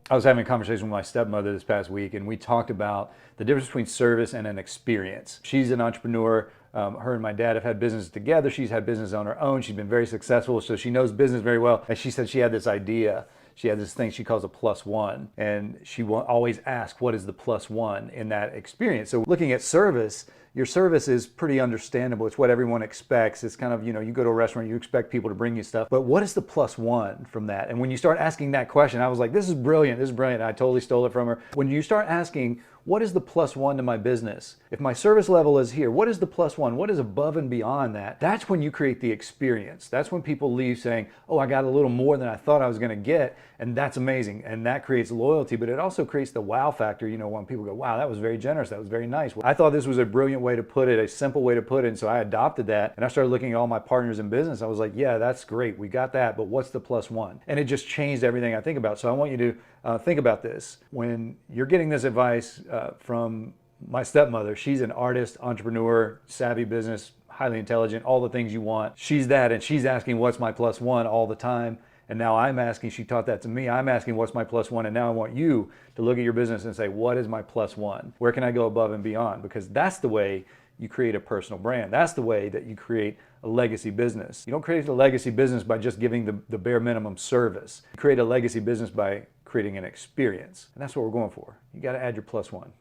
I was having a conversation with my stepmother this past week, and we talked about the difference between service and an experience. She's an entrepreneur. Her and my dad have had business together. She's had business on her own. She's been very successful, so she knows business very well. And she said she had this idea. She had this thing she calls a plus one, and she will always ask, what is the plus one in that experience? So looking at service, your service is pretty understandable. It's what everyone expects. It's kind of, you go to a restaurant, you expect people to bring you stuff. But what is the plus one from that? And when you start asking that question, I was like, this is brilliant. This is brilliant. I totally stole it from her. When you start asking, what is the plus one to my business? If my service level is here, what is the plus one? What is above and beyond that? That's when you create the experience. That's when people leave saying, oh, I got a little more than I thought I was going to get. And that's amazing. And that creates loyalty, but it also creates the wow factor. When people go, wow, that was very generous. That was very nice. I thought this was a brilliant way to put it, a simple way to put it. And so I adopted that. And I started looking at all my partners in business. I was like, yeah, that's great. We got that. But what's the plus one? And it just changed everything I think about. So I want you to think about this. When you're getting this advice from my stepmother, she's an artist, entrepreneur, savvy business, highly intelligent, all the things you want. She's that, and she's asking, what's my plus one all the time? And now I'm asking, she taught that to me, I'm asking, what's my plus one? And now I want you to look at your business and say, what is my plus one? Where can I go above and beyond? Because that's the way you create a personal brand. That's the way that you create a legacy business. You don't create a legacy business by just giving the bare minimum service. You create a legacy business by creating an experience. And that's what we're going for. You got to add your plus one.